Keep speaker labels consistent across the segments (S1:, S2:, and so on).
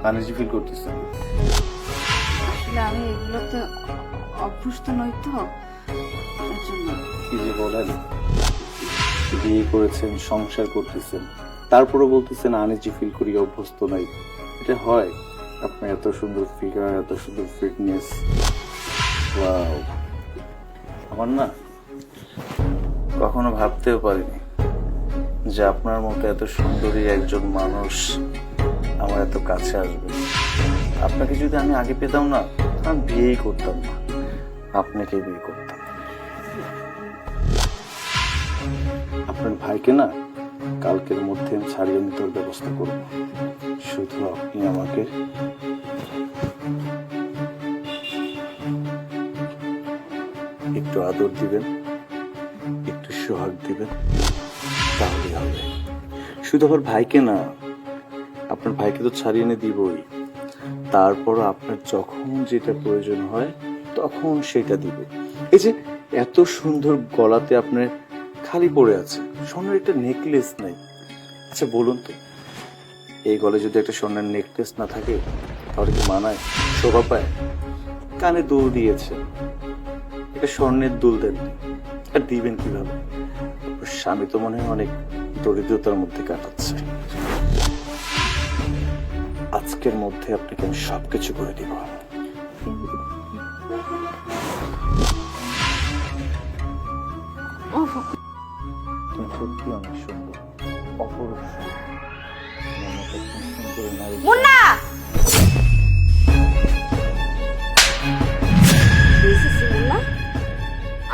S1: Uneasy feel করতেছেন?
S2: আসলে আমি এগুলোতে অভ্যস্ত নই তো, এর জন্য।
S1: কি যে বলেন, বিয়ে করেছেন, সংসার করতেছেন, তারপরে বলতেছেন আনইজি ফিল করি, অভ্যস্ত নাই। এটা হয়? আপনার এত সুন্দর ফিগার, এত সুন্দর ফিটনেস, ওয়াও! আমার না কখনো ভাবতেও পারিনি যে আপনার মতো এত সুন্দরী একজন মানুষ আমার এত কাছে আসবে। আপনাকে যদি আমি আগে পেতাম না, আমি বিয়েই করতাম না, আপনাকে বিয়ে করতাম। আপনার ভাইকে না কালকের মধ্যে আমি ছাড়িয়ে নিতে ব্যবস্থা করব। শুধু আপনি আমাকে একটু আদর দিবেন, একটু সোহাগ দিবেন, তাহলেই হবে। শুধু আমার ভাইকে না, আপনার ভাইকে তো ছাড়িয়ে এনে দিবই, তারপর আপনার যখন যেটা প্রয়োজন হয় তখন সেটা দিবে। এই যে এত সুন্দর গলাতে আপনার খালি পড়ে আছে, স্বর্ণের একটা নেকলেস নাই। আচ্ছা বলুন তো, এই গলায় যদি একটা স্বর্ণের নেকলেস না থাকে তাহলে কি মানায়, শোভা পায়? কানে দুল দিয়েছে, এটা স্বর্ণের দুল দেন, আর দিবেন কিভাবে? স্বামী তো মনে হয় অনেক দরিদ্রতার মধ্যে কাটাচ্ছে। আজকের মধ্যে আপনাকে আমি সবকিছু করে দিব। তুমি সত্যি অনেক সুন্দর, অপরূপ সুন্দর। তোমার মতো একজন সুন্দরী নারী
S2: মুন্না!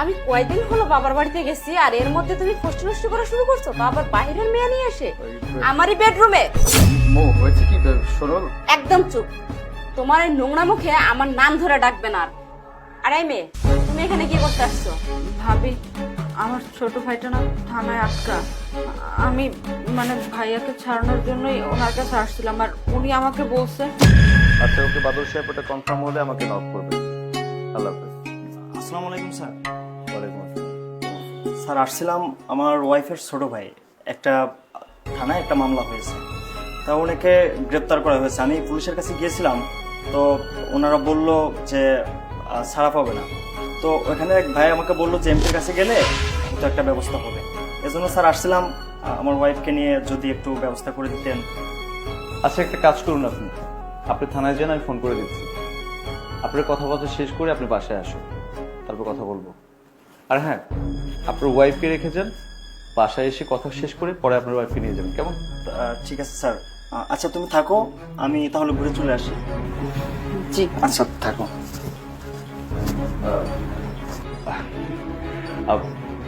S2: আমি কয়দিন হলো বাবার বাড়িতে গেছি, আর এর মধ্যে তুমি কষ্ট নষ্ট করা শুরু করছো? বাবার বাইরের মেয়ে নিয়ে এসে আমারই বেডরুমে।
S1: হয়েছে কি শোনো?
S2: একদম চুপ। তোমার এই নোংরা মুখে আমার নাম ধরে ডাকবে না। আর এই মেয়ে, তুমি এখানে কি করতে আসছো? ভাবি, আমার ছোট ভাইটা না থানায় আটকা। আমি মানে ভাইয়াকে ছাড়ানোর জন্যই ওনার কাছে আসছিলাম, আর উনি আমাকে বলছে।
S1: আচ্ছা ওকে, বাদল সাহেব ওটা কনফার্ম হলে আমাকে নক করবে। আল্লাহ হাফেজ।
S3: আসসালামু আলাইকুম স্যার।
S1: ওয়ালাইকুম আসসালাম।
S3: স্যার আসছিলাম, আমার ওয়াইফের ছোট ভাই একটা থানায় একটা মামলা হয়েছে, তা ওনাকে গ্রেপ্তার করা হয়েছে। আমি পুলিশের কাছে গিয়েছিলাম, তো ওনারা বলল যে ছাড়া পাবে না। তো ওখানে এক ভাই আমাকে বললো যে এমপির কাছে গেলে তো একটা ব্যবস্থা হবে। এজন্য স্যার আসছিলাম, আমার ওয়াইফকে নিয়ে যদি একটু ব্যবস্থা করে দিতেন।
S4: আচ্ছা একটা কাজ করুন, আপনি থানায় যান, আমি ফোন করে দিচ্ছি। আপনার কথাবার্তা শেষ করে আপনি বাসায় আসুন, তারপর কথা বলবো। আর হ্যাঁ, আপনার ওয়াইফকে রেখে যান, বাসায় এসে কথা শেষ করে পরে আপনার ওয়াইফকে নিয়ে যাবেন, কেমন?
S3: ঠিক আছে স্যার। আচ্ছা তুমি থাকো, আমি তাহলে ঘুরে চলে আসি।
S2: জি।
S3: আচ্ছা থাকো।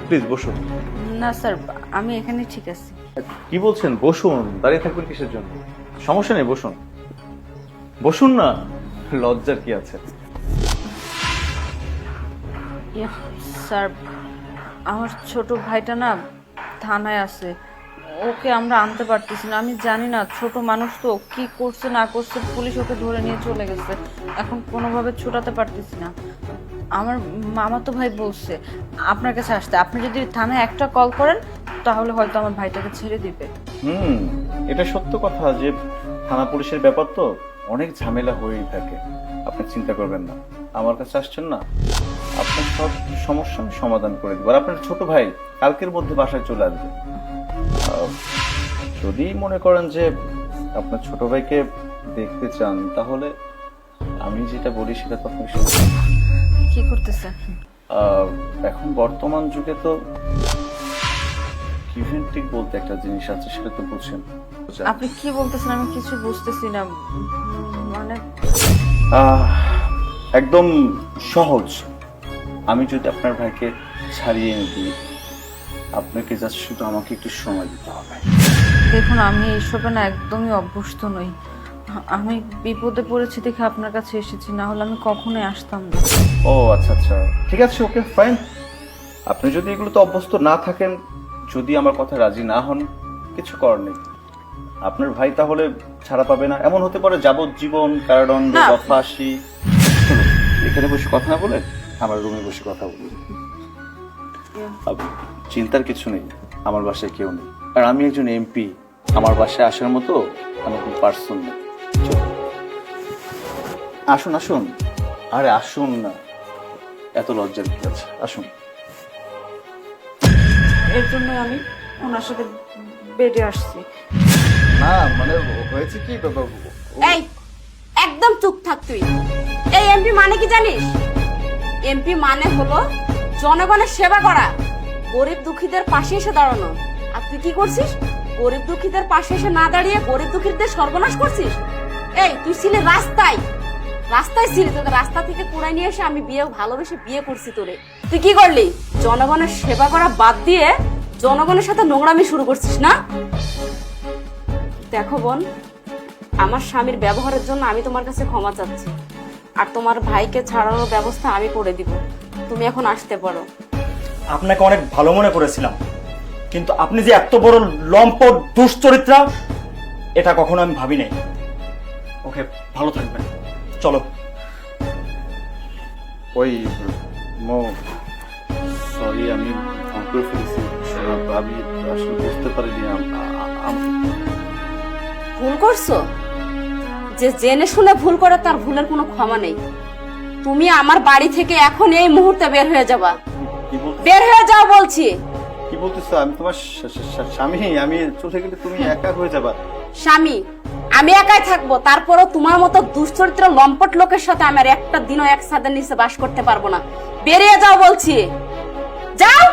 S4: প্লিজ বসুন।
S2: না স্যার, আমি এখানে ঠিক আছি।
S4: কি বলছেন? বসুন, দাঁড়িয়ে থাকবেন কিসের জন্য? সমস্যা নেই, বসুন। বসুন না, লজ্জার কি আছে?
S2: স্যার, আমার ছোট ভাইটা না থানায় আছে, ওকে আমরা আনতে পারতেছি না। আমি জানি না, ছোট মানুষ তো, কি করছে না করছে, পুলিশ ওকে ধরে নিয়ে চলে গেছে। এখন কোনোভাবে ছুটাতে পারতেছি না। আমার মামাতো ভাই বলছে আপনার কাছে আসতে। আপনি যদি থানায় একটা কল করেন তাহলে হয়তো আমার ভাইটাকে ছেড়ে দিবে।
S4: এটা সত্য কথা যে থানা পুলিশের ব্যাপার তো অনেক ঝামেলা হয়েই থাকে। আপনি চিন্তা করবেন না, আমার কাছে আসছেন না, আপনার সব সমস্যা আমি সমাধান করে দেবো। আর আপনার ছোট ভাই কালকের মধ্যে বাসায় চলে আসবে। যদি মনে করেন যে আপনার ছোট ভাইকে দেখতে চান, তাহলে আমি যেটা বলি সেটা তো আপনি শুনবেন।
S2: কি করতেছে?
S4: এখন বর্তমান যুগে তো ইভেন্টিক বলতে একটা জিনিস আছে, সেটা তো বুঝছেন।
S2: আপনি কি বলতেছেন? আমি কিছু বুঝতেছি না। মানে
S4: একদম সহজ। আমি যদি আপনার ভাইকে ছাড়িয়ে এনে দিই, আপনাকে জাস্ট শুধু আমাকে একটু সময় দিতে হবে।
S2: দেখুন, আমি এইসবে না একদমই অভ্যস্ত নই। আমি বিপদে পড়েছি দেখে আপনার কাছে এসেছি, না হলে আমি কখনোই আসতাম না।
S4: ও আচ্ছা আচ্ছা, ঠিক আছে, ওকে ফাইন। আপনি যদি এগুলো তো অভ্যস্ত না থাকেন, যদি আমার কথা রাজি না হন, কিছু করার নেই। আপনার ভাই তাহলে ছাড়া পাবে না, এমন হতে পারে যাবজ্জীবন কারাদণ্ড
S2: না।
S4: বা ফাঁসি। এখানে বসে কথা না বলে আমার রুমে বসে কথা বলুন। চিন্তার কিছু নেই, আমার বাসায় কেউ নেই, আর আমি একজন এমপি। আমার বাসায় আসার মতো আমার কোনো পার্সন নেই। চলুন।
S1: আসুন আসুন, আরে আসুন না, এত লজ্জার কি আছে, আসুন।
S2: এর জন্য আমি ওনার সাথে বেডে আসছি।
S1: না মানে হয়েছে কি বাবা,
S5: এই একদম চুপ থাক তুই। এই এমপি মানে কি জানিস? এমপি মানে হলো জনগণের সেবা করা, গরিব দুঃখীদের পাশে এসে দাঁড়ানো। আর তুই কি করছিস? গরিব দুঃখীদের পাশে এসে না দাঁড়িয়ে গরিব দুঃখীদের সর্বনাশ করছিস। এই তুই ছিলি রাস্তায়, রাস্তায় ছিলি, তোকে রাস্তা থেকে কুড়াই নিয়ে এসে আমি ভালোবেসে বিয়ে করছি তোরে। তুই কি করলি? জনগণের সেবা করা বাদ দিয়ে জনগণের সাথে নোংরামি শুরু করছিস না? দেখো বোন, আমার স্বামীর ব্যবহারের জন্য আমি তোমার কাছে ক্ষমা চাচ্ছি, আর তোমার ভাইকে ছাড়ানোর ব্যবস্থা আমি করে দিব। তুমি এখন আসতে পারো।
S3: আপনাকে অনেক ভালো মনে করেছিলাম, কিন্তু আপনি যে এত বড় লম্পট দুশ্চরিত্রা এটা কখনো আমি ভাবি নাই। ওকে, ভালো থাকবেন, চলো।
S1: ওই সরি, আমি ভুল করে ফেলেছি, আমি আসলে বুঝতে পারিনি।
S5: ভুল করছো? যে জেনে শুনে ভুল করে তার ভুলের কোনো ক্ষমা নেই। তুমি আমার বাড়ি থেকে এখন এই মুহূর্তে বের হয়ে যাবা। বের হয়ে যাও বলছি।
S1: কি বলতেছো? আমি তোমার স্বামী, আমি চলে গেলে তুমি একা হয়ে যাবা।
S5: স্বামী আমি একাই থাকবো, তারপরও তোমার মতো দুশ্চরিত্র লম্পট লোকের সাথে আমার একটা দিনও এক ছাদের নিচে বাস করতে পারবো না। বেরিয়ে যাও বলছি, যাও।